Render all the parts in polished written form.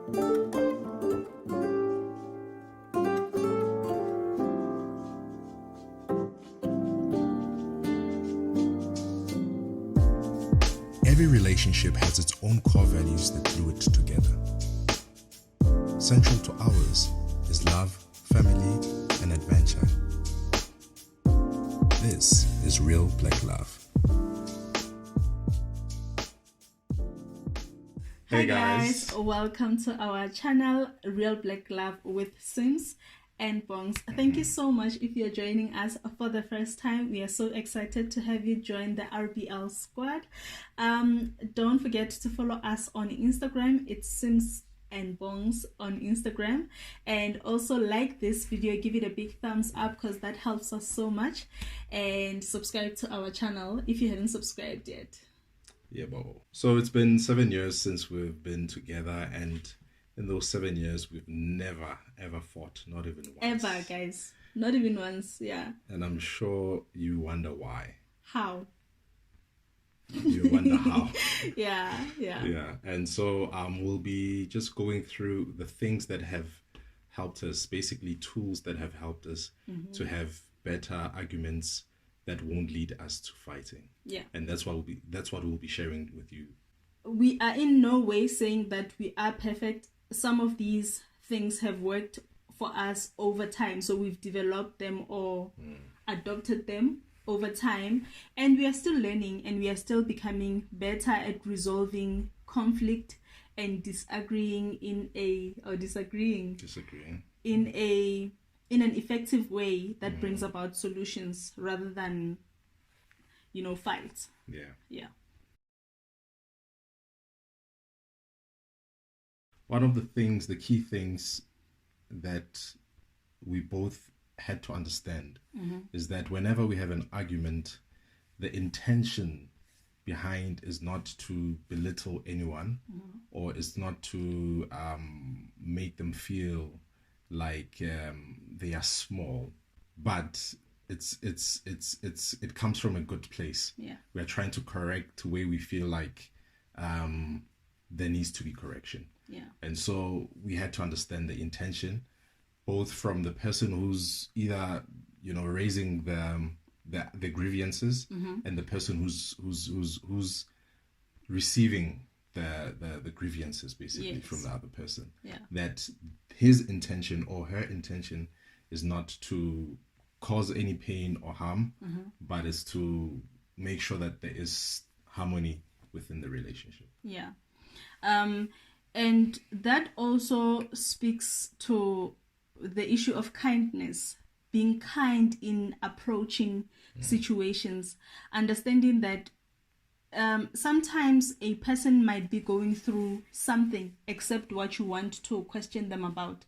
Every relationship has its own core values that glue it together. Central to ours is love, family, and adventure. This is Real Black Love. Hey guys, welcome to our channel Real Black Love with Sims and Bongs. Thank you so much if you're joining us for the first time. We are so excited to have you join the RBL squad. Don't forget to follow us on Instagram. It's Sims and Bongs on Instagram, and also like this video, give it a big thumbs up because that helps us so much, and subscribe to our channel if you haven't subscribed yet. Yeah, Bo. So it's been 7 years since we've been together, and in those 7 years we've never ever fought, not even once. Ever, guys, not even once. Yeah. And I'm sure you wonder why. How? You wonder how. Yeah. And so we'll be just going through the things that have helped us, basically tools that have helped us to have better arguments that won't lead us to fighting. Yeah. And that's what we'll be sharing with you. We are in no way saying that we are perfect. Some of these things have worked for us over time, so we've developed them or adopted them over time, and we are still learning, and we are still becoming better at resolving conflict and disagreeing in an effective way that brings about solutions rather than fights. Yeah. One of the key things that we both had to understand is that whenever we have an argument, the intention behind is not to belittle anyone or is not to make them feel like they are small, but it comes from a good place. Yeah. We are trying to correct where we feel like there needs to be correction. Yeah. And so we had to understand the intention, both from the person who's either raising the grievances and the person who's receiving the grievances basically from the other person. Yeah. That his intention or her intention is not to cause any pain or harm, but is to make sure that there is harmony within the relationship. Yeah. And that also speaks to the issue of kindness, being kind in approaching situations, understanding that sometimes a person might be going through something except what you want to question them about.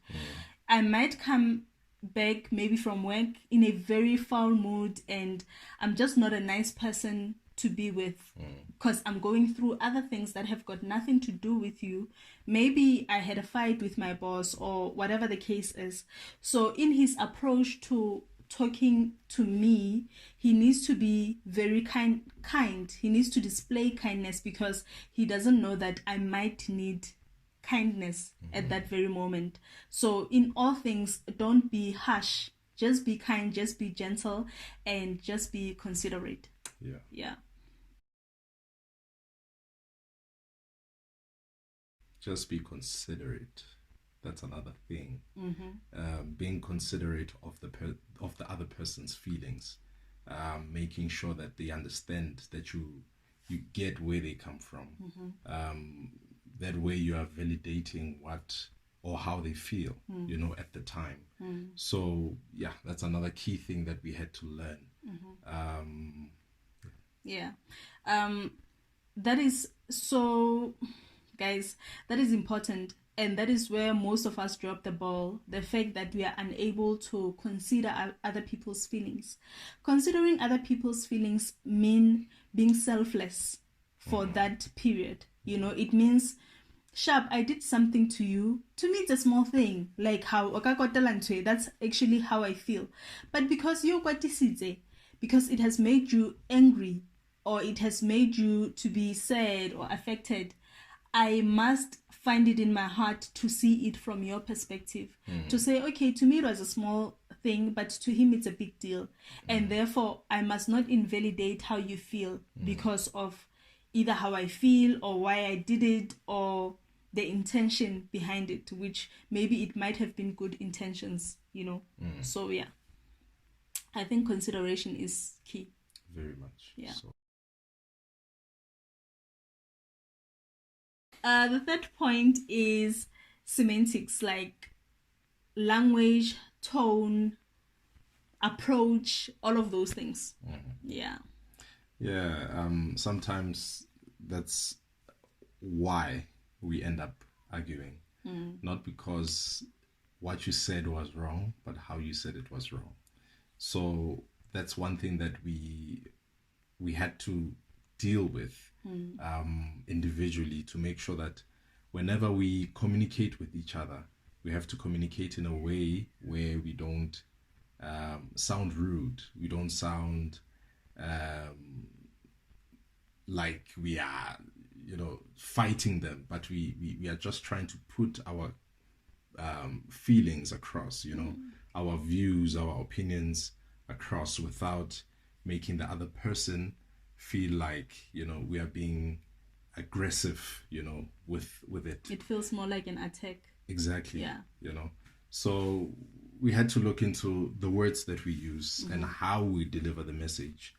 I might come back maybe from work in a very foul mood, and I'm just not a nice person to be with because I'm going through other things that have got nothing to do with you. Maybe I had a fight with my boss or whatever the case is. So in his approach to talking to me, he needs to be very kind. He needs to display kindness because he doesn't know that I might need kindness at that very moment. So in all things, don't be harsh. Just be kind, just be gentle, and just be considerate. Yeah. Just be considerate. That's another thing. Being considerate of the other person's feelings, making sure that they understand that you get where they come from. That way you are validating what or how they feel, at the time. So yeah, that's another key thing that we had to learn. That is so, guys, that is important, and that is where most of us drop the ball. The fact that we are unable to consider other people's feelings. Considering other people's feelings mean being selfless for that period. It means, Sharp, I did something to you. To me, it's a small thing, like how that's actually how I feel. But because because it has made you angry, or it has made you to be sad or affected, I must find it in my heart to see it from your perspective. To say, okay, to me it was a small thing, but to him it's a big deal. And therefore, I must not invalidate how you feel because of either how I feel or why I did it or the intention behind it, which maybe it might have been good intentions, So, yeah, I think consideration is key. Very much. Yeah. So. The third point is semantics, like language, tone, approach, all of those things. Yeah. Yeah. Sometimes that's why we end up arguing. Not because what you said was wrong, but how you said it was wrong. So that's one thing that we had to deal with individually, to make sure that whenever we communicate with each other, we have to communicate in a way where we don't sound rude. We don't sound like we are, fighting them, but we are just trying to put our feelings across, our views, our opinions across, without making the other person feel like, we are being aggressive, with it. It feels more like an attack. Exactly. Yeah. So we had to look into the words that we use and how we deliver the message.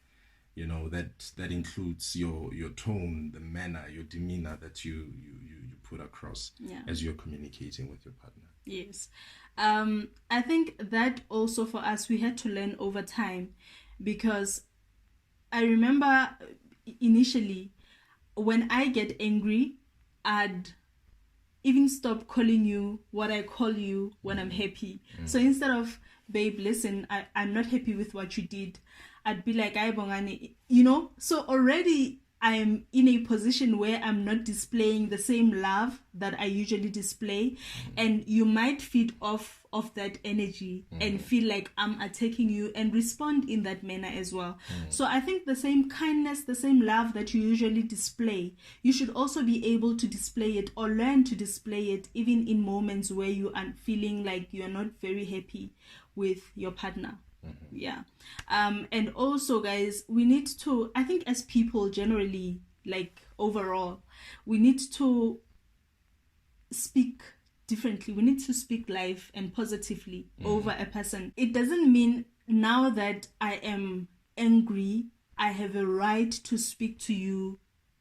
That includes your tone, the manner, your demeanor that you put across as you're communicating with your partner. Yes. I think that also for us, we had to learn over time, because I remember initially when I get angry, I'd even stop calling you what I call you when I'm happy. So instead of, babe, listen, I'm not happy with what you did, I'd be like, "Ay bongani," So already I'm in a position where I'm not displaying the same love that I usually display, and you might feed off of that energy and feel like I'm attacking you and respond in that manner as well. So I think the same kindness, the same love that you usually display, you should also be able to display it or learn to display it even in moments where you are feeling like you're not very happy with your partner. Yeah. And also, guys, we need to, I think as people generally, like overall, we need to speak differently. We need to speak life and positively over a person. It doesn't mean now that I am angry, I have a right to speak to you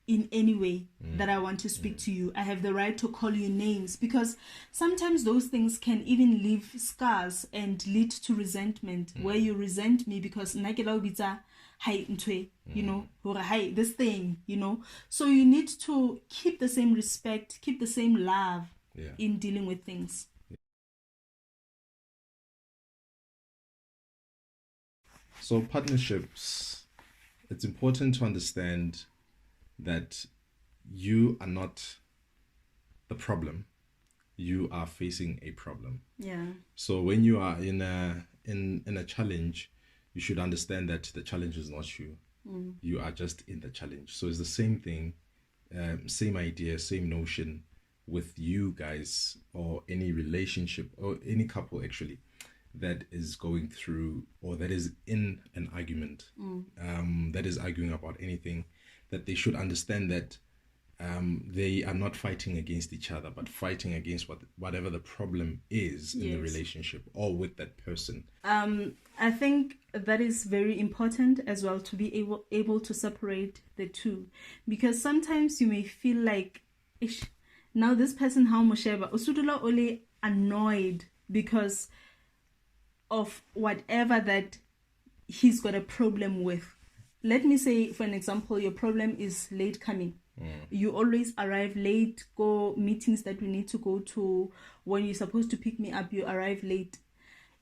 in any way that I want to speak to you. I have the right to call you names, because sometimes those things can even leave scars and lead to resentment, where you resent me because hi, or hi, this thing, So you need to keep the same respect, keep the same love in dealing with things. So partnerships, it's important to understand that you are not the problem. You are facing a problem. Yeah. So when you are in a challenge, you should understand that the challenge is not you. You are just in the challenge. So it's the same thing, same idea, same notion with you guys, or any relationship or any couple actually that is going through, or that is in an argument, that is arguing about anything, that they should understand that they are not fighting against each other, but fighting against whatever the problem is in the relationship or with that person. I think that is very important as well, to be able to separate the two, because sometimes you may feel like, ish, now this person, how musheba usudula ole annoyed because of whatever that he's got a problem with. Let me say, for an example, your problem is late coming. You always arrive late, go meetings that we need to go to. When you're supposed to pick me up, you arrive late.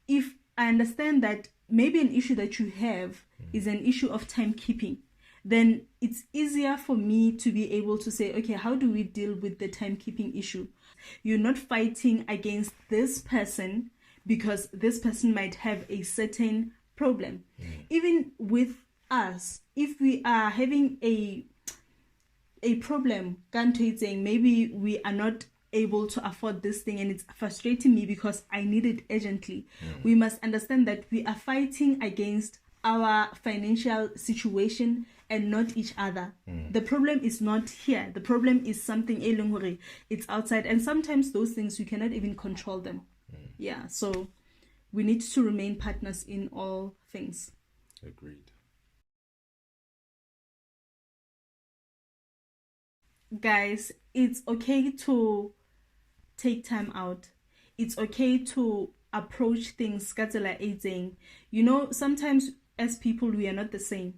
If I understand that maybe an issue that you have is an issue of timekeeping, then it's easier for me to be able to say, okay, how do we deal with the timekeeping issue? You're not fighting against this person because this person might have a certain problem. Even with us, if we are having a problem, saying maybe we are not able to afford this thing and it's frustrating me because I need it urgently. We must understand that we are fighting against our financial situation and not each other. The problem is not here. The problem is something it's outside, and sometimes those things you cannot even control them. Yeah, so we need to remain partners in all things. Agreed. Guys, it's okay to take time out. It's okay to approach things aging. You know, sometimes as people we are not the same.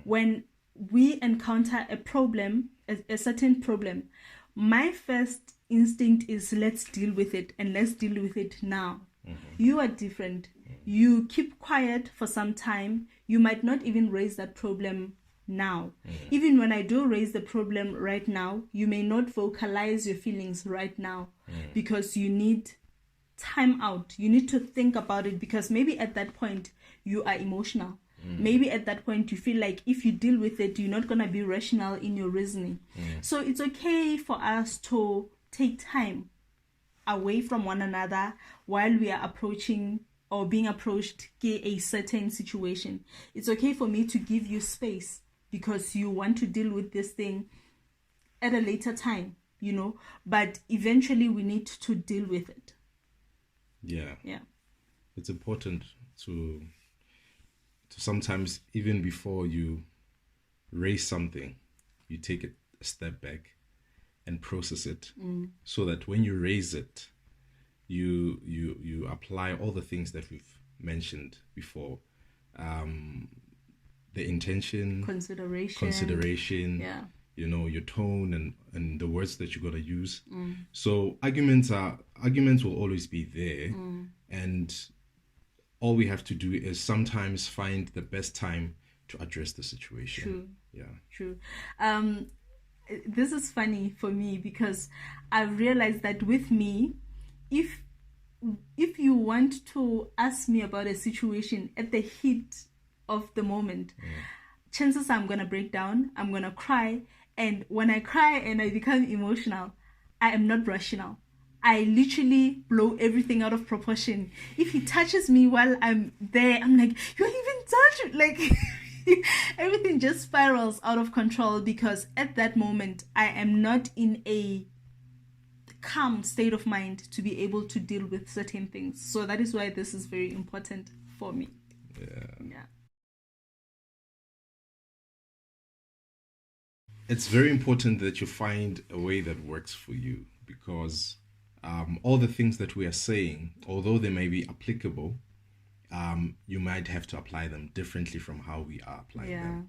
When we encounter a problem, a certain problem, my first instinct is let's deal with it, and let's deal with it now. You are different. You keep quiet for some time. You might not even raise that problem now. Even when I do raise the problem right now, you may not vocalize your feelings right now because you need time out. You need to think about it, because maybe at that point you are emotional. Maybe at that point you feel like if you deal with it, you're not going to be rational in your reasoning. So it's okay for us to take time away from one another while we are approaching or being approached a certain situation. It's okay for me to give you space because you want to deal with this thing at a later time, you know, but eventually we need to deal with it. Yeah. Yeah. It's important to sometimes, even before you raise something, you take a step back and process it, so that when you raise it, you apply all the things that we've mentioned before. The intention, consideration, yeah, you know, your tone and the words that you're gonna use. So arguments will always be there, and all we have to do is sometimes find the best time to address the situation. True. Yeah. True. This is funny for me because I've realized that with me, if you want to ask me about a situation at the heat of the moment, chances are I'm gonna break down, I'm gonna cry, and when I cry and I become emotional, I am not rational. I literally blow everything out of proportion. If he touches me while I'm there, I'm like, you even touch me, like everything just spirals out of control, because at that moment I am not in a calm state of mind to be able to deal with certain things. So that is why this is very important for me. Yeah. It's very important that you find a way that works for you, because all the things that we are saying, although they may be applicable, you might have to apply them differently from how we are applying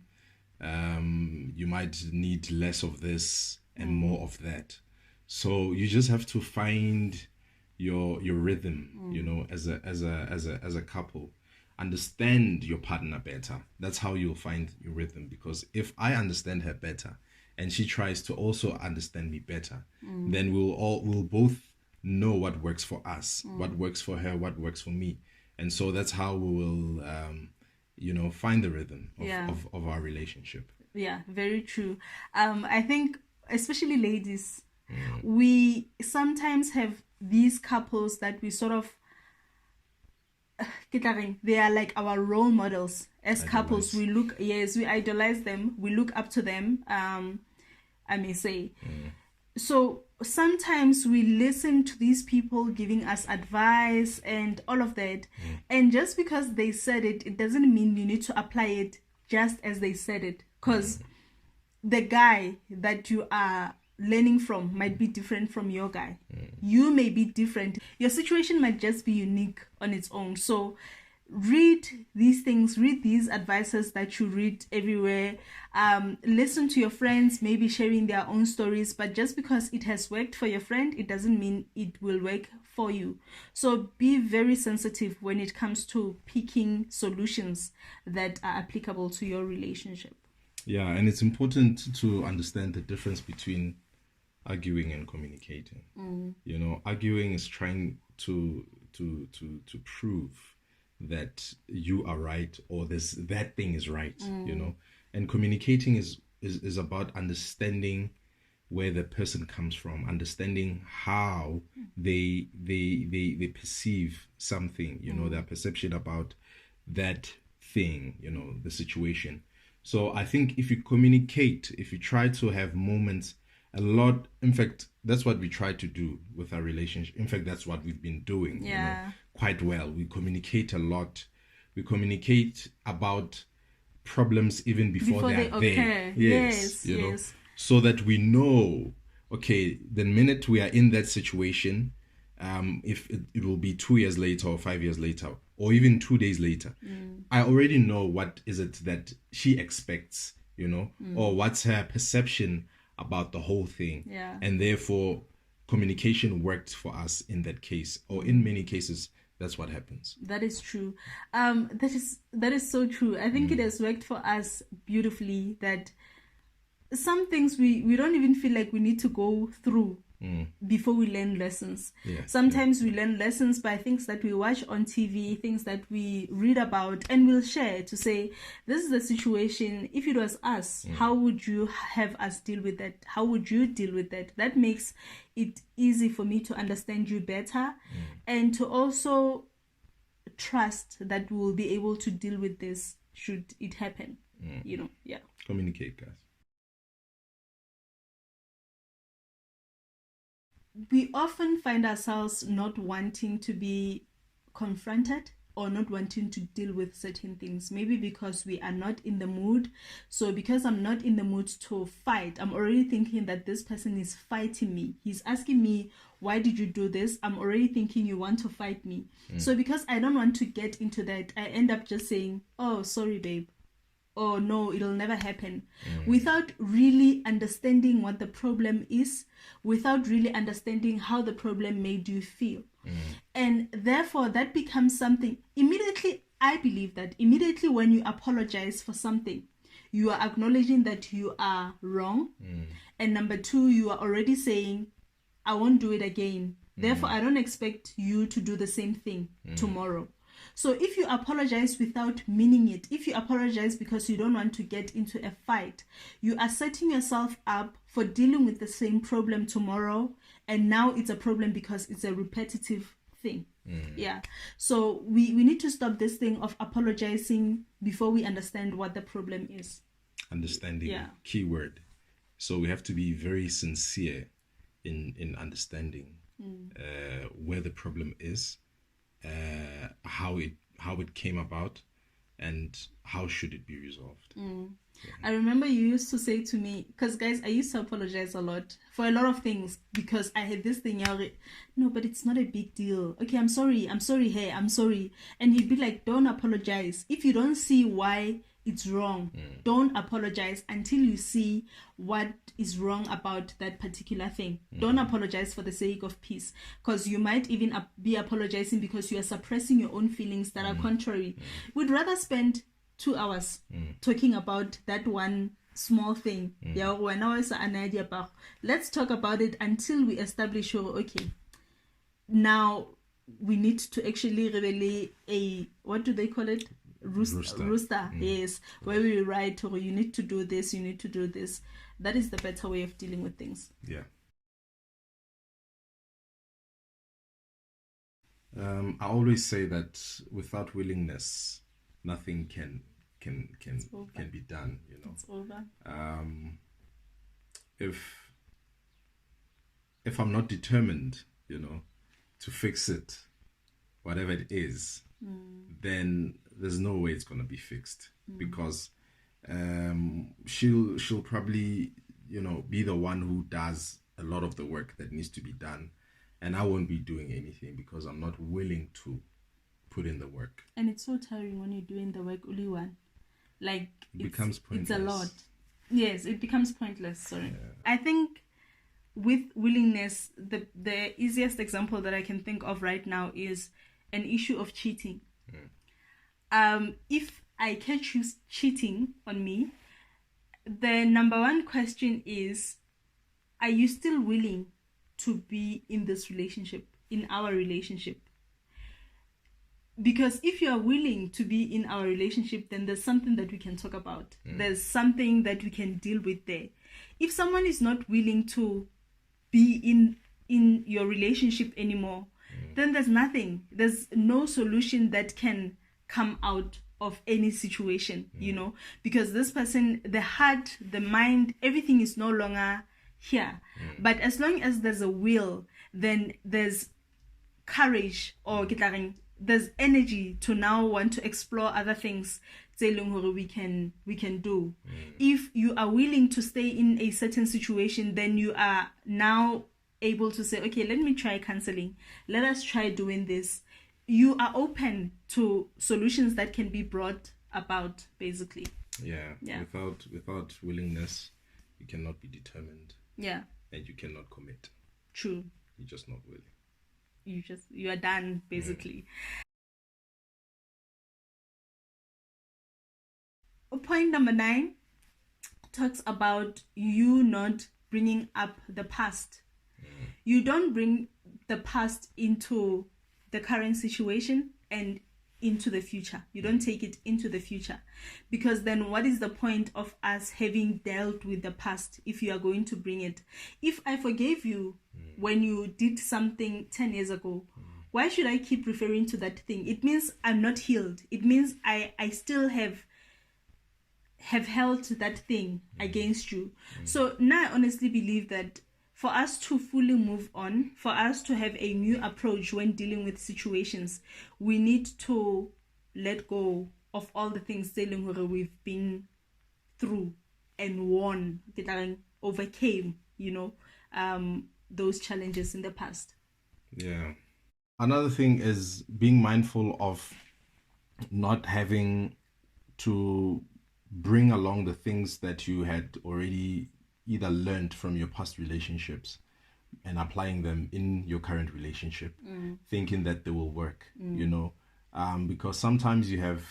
them. You might need less of this and more of that. So you just have to find your rhythm, you know, as a couple. Understand your partner better. That's how you'll find your rhythm. Because if I understand her better and she tries to also understand me better, then we'll both know what works for us, what works for her, what works for me. And so that's how we will you know, find the rhythm of our relationship. Yeah, very true. I think especially ladies, we sometimes have these couples that we sort of they are like our role models as couples. We idolize them, we look up to them, I may say. So sometimes we listen to these people giving us advice and all of that, and just because they said it, it doesn't mean you need to apply it just as they said it, because the guy that you are learning from might be different from your guy. You may be different. Your situation might just be unique on its own. So read these things, read these advices that you read everywhere. Listen to your friends, maybe sharing their own stories, but just because it has worked for your friend, it doesn't mean it will work for you. So be very sensitive when it comes to picking solutions that are applicable to your relationship. Yeah, and it's important to understand the difference between arguing and communicating. You know, arguing is trying to prove that you are right, or that thing is right, you know. And communicating is is about understanding where the person comes from, understanding how they perceive something, their perception about that thing, the situation. So I think if you communicate, if you try to have moments a lot, in fact, that's what we try to do with our relationship. In fact, that's what we've been doing, quite well. We communicate a lot. We communicate about problems even before they are there. Yes. So that we know, okay, the minute we are in that situation, if it will be 2 years later or 5 years later, or even 2 days later, I already know what is it that she expects, or what's her perception about the whole thing. And therefore, communication worked for us in that case, or in many cases, that's what happens. That is true. That is so true. I think it has worked for us beautifully, that some things we don't even feel like we need to go through before we learn lessons. Sometimes we learn lessons by things that we watch on TV, things that we read about, and we'll share to say, this is the situation. If it was us, how would you have us deal with that? How would you deal with that? That makes it easy for me to understand you better, and to also trust that we will be able to deal with this should it happen. Communicate, guys. We often find ourselves not wanting to be confronted or not wanting to deal with certain things, maybe because we are not in the mood. So because I'm not in the mood to fight, I'm already thinking that this person is fighting me. He's asking me, why did you do this? I'm already thinking you want to fight me. So because I don't want to get into that, I end up just saying, oh, sorry, babe. Oh, no, it'll never happen. Without really understanding what the problem is, without really understanding how the problem made you feel. And therefore, that becomes something immediately. I believe that immediately when you apologize for something, you are acknowledging that you are wrong. And number two, you are already saying, I won't do it again. Therefore, I don't expect you to do the same thing tomorrow. So if you apologize without meaning it, if you apologize because you don't want to get into a fight, you are setting yourself up for dealing with the same problem tomorrow. And now it's a problem because it's a repetitive thing. So we need to stop this thing of apologizing before we understand what the problem is. Understanding, key word. So we have to be very sincere in understanding where the problem is, how it came about, and how should it be resolved. I remember you used to say to me, because guys, I used to apologize a lot for a lot of things because I had this thing. No, but it's not a big deal. Okay, I'm sorry. Hey, I'm sorry. And he'd be like, don't apologize. If you don't see why it's wrong, don't apologize until you see what is wrong about that particular thing. Don't apologize for the sake of peace, because you might even be apologizing because you are suppressing your own feelings that are contrary. We'd rather spend 2 hours talking about that one small thing. Let's talk about it until we establish, okay, now we need to actually reveal what do they call it? Rooster. Yes, where we write, or you need to do this, you need to do this. That is the better way of dealing with things. I always say that without willingness, nothing can be done. It's over. If I'm not determined, to fix it, whatever it is, then there's no way it's gonna be fixed, because she'll probably be the one who does a lot of the work that needs to be done, and I won't be doing anything because I'm not willing to put in the work. And it's so tiring when you're doing the work only one. Like it becomes pointless. It's a lot. Yes, it becomes pointless. Sorry. I think with willingness, the easiest example that I can think of right now is an issue of cheating. If I catch you cheating on me, the number one question is, are you still willing to be in this relationship, in our relationship? because if you are willing to be in our relationship, then there's something that we can talk about. There's something that we can deal with there. If someone is not willing to be in your relationship anymore, then there's nothing. There's no solution that can come out of any situation, you know, because this person, the heart, the mind, everything is no longer here. But as long as there's a will, then there's courage, or there's energy to now want to explore other things we can do. If you are willing to stay in a certain situation, then you are now able to say, okay, let me try counseling, let us try doing this. You are open to solutions that can be brought about, basically. Yeah. Without willingness, you cannot be determined. Yeah. And you cannot commit. True. You're just not willing. You are done, basically. Point number 9 talks about you not bringing up the past. You don't bring the past into the current situation and into the future. You don't take it into the future, because then what is the point of us having dealt with the past if you are going to bring it? If I forgave you when you did something 10 years ago, why should I keep referring to that thing? It means I'm not healed. It means I still have held that thing against you. So now I honestly believe that for us to fully move on, for us to have a new approach when dealing with situations, we need to let go of all the things we've been through and won, overcame, those challenges in the past. Yeah. Another thing is being mindful of not having to bring along the things that you had already either learned from your past relationships and applying them in your current relationship, thinking that they will work, because sometimes you have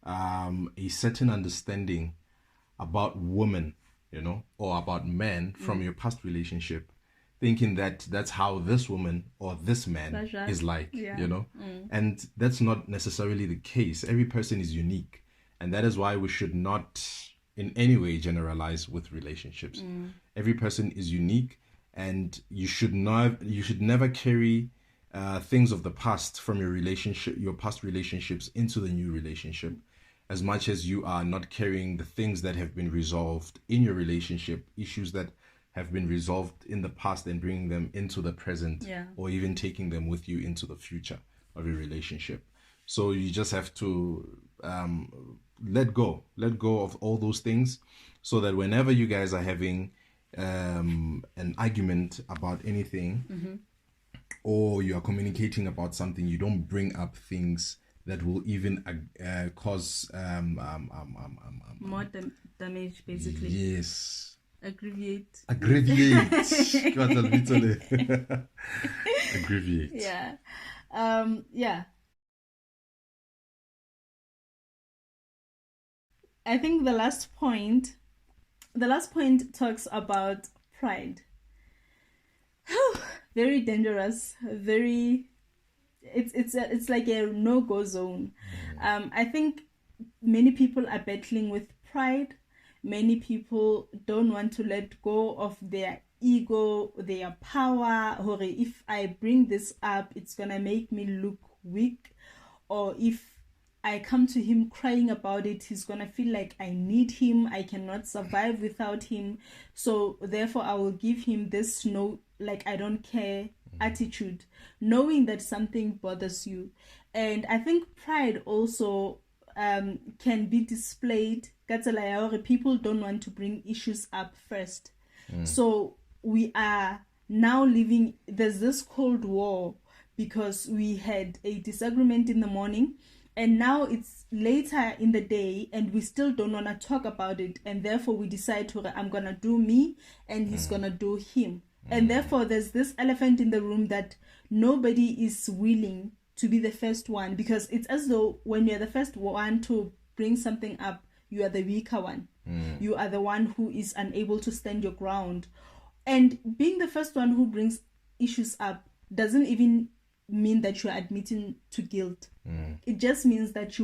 a certain understanding about women, or about men from your past relationship, thinking that that's how this woman or this man is like, and that's not necessarily the case. Every person is unique, and that is why we should not in any way generalize with relationships. Every person is unique, and you should never carry things of the past from your past relationships into the new relationship, as much as you are not carrying the things that have been resolved in your relationship, issues that have been resolved in the past, and bringing them into the present, or even taking them with you into the future of your relationship. So you just have to let go of all those things, so that whenever you guys are having an argument about anything, or you are communicating about something, you don't bring up things that will even cause more damage, basically. Yes. Aggravate. Aggravate. Yeah. I think the last point talks about pride. Very dangerous. It's like a no-go zone. I think many people are battling with pride. Many people don't want to let go of their ego, their power, or if I bring this up, it's gonna make me look weak, or if I come to him crying about it, he's gonna feel like I need him, I cannot survive without him, so therefore I will give him this I don't care attitude, knowing that something bothers you. And I think pride also can be displayed. People don't want to bring issues up first. So we are now living, there's this Cold War, because we had a disagreement in the morning, and now it's later in the day and we still don't want to talk about it, and therefore we decide I'm gonna do me and he's gonna do him. And therefore there's this elephant in the room that nobody is willing to be the first one, because it's as though when you're the first one to bring something up, you are the weaker one. You are the one who is unable to stand your ground. And being the first one who brings issues up doesn't even mean that you're admitting to guilt. It just means that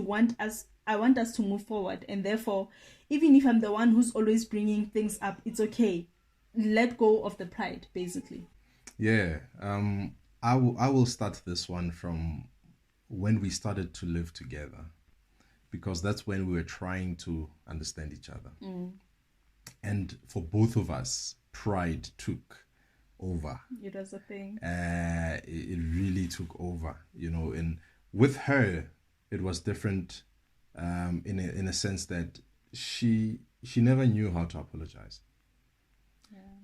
I want us to move forward, and therefore, even if I'm the one who's always bringing things up, it's okay. Let go of the pride, basically. Yeah. I will start this one from when we started to live together, because that's when we were trying to understand each other. And for both of us, pride took over. It was a thing. It really took over, and with her, it was different in a sense that she never knew how to apologize.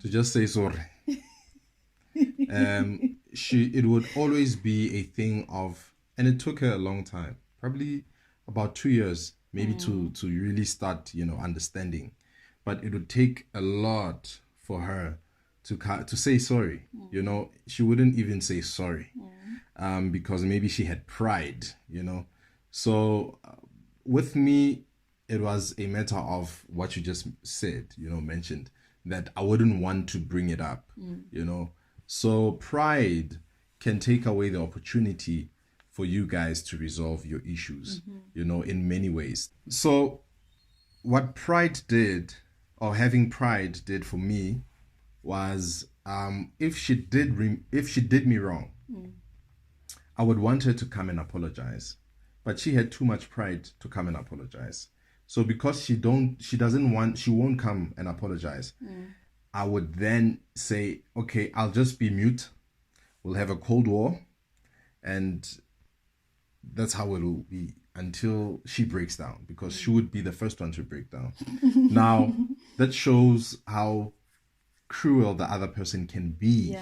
To just say sorry. It would always be a thing of, and it took her a long time, probably about 2 years, maybe to really start, understanding. But it would take a lot for her to say sorry. She wouldn't even say sorry, because maybe she had pride. So with me, it was a matter of what you just said. Mentioned that I wouldn't want to bring it up. So pride can take away the opportunity for you guys to resolve your issues, in many ways. So what pride did, or having pride did for me, was if she did me wrong, I would want her to come and apologize. But she had too much pride to come and apologize. So because she won't come and apologize, I would then say, okay, I'll just be mute. We'll have a Cold War, and that's how it will be until she breaks down, because she would be the first one to break down. Now, that shows how cruel the other person can be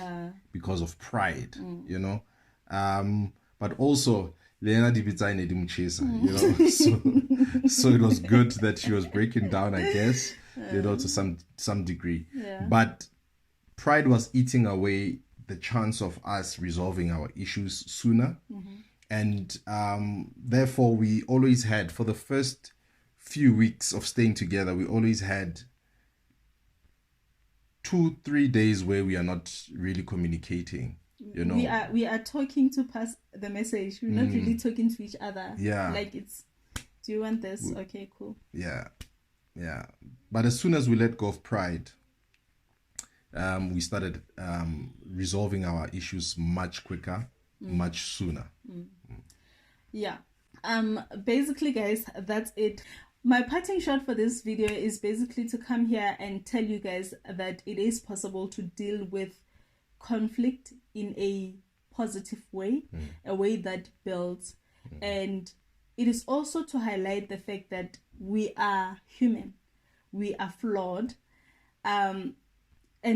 because of pride, but also so it was good that she was breaking down, I guess, to some degree. But pride was eating away the chance of us resolving our issues sooner. And therefore, we always had, for the first few weeks of staying together, we always had 2-3 days where we are not really communicating. We are talking to pass the message. We're not really talking to each other. Like, it's, do you want this? Okay, cool. Yeah. But as soon as we let go of pride, we started resolving our issues much quicker, much sooner. Yeah. Basically, guys, that's it. My parting shot for this video is basically to come here and tell you guys that it is possible to deal with conflict in a positive way, a way that builds. And it is also to highlight the fact that we are human, we are flawed, and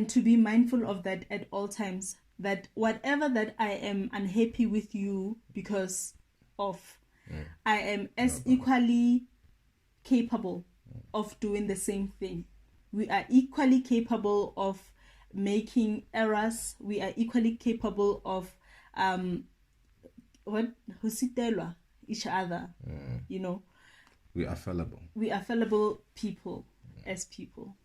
to be mindful of that at all times, that whatever that I am unhappy with you because of, I am as equally capable of doing the same thing. We are equally capable of making errors. We are equally capable of each other. We are fallible. We are fallible people as people.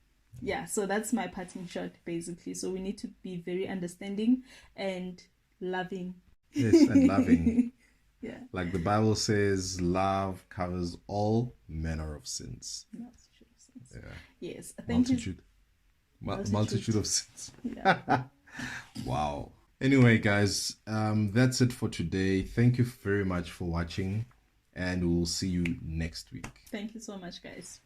Yeah, so that's my parting shot, basically. So we need to be very understanding and loving. Yes, and loving. Yeah. Like the Bible says, love covers all manner of sins. Multitude of sins. Yeah. Yes. Thank you. Multitude of sins. Yeah. Wow. Anyway, guys, that's it for today. Thank you very much for watching, and we'll see you next week. Thank you so much, guys.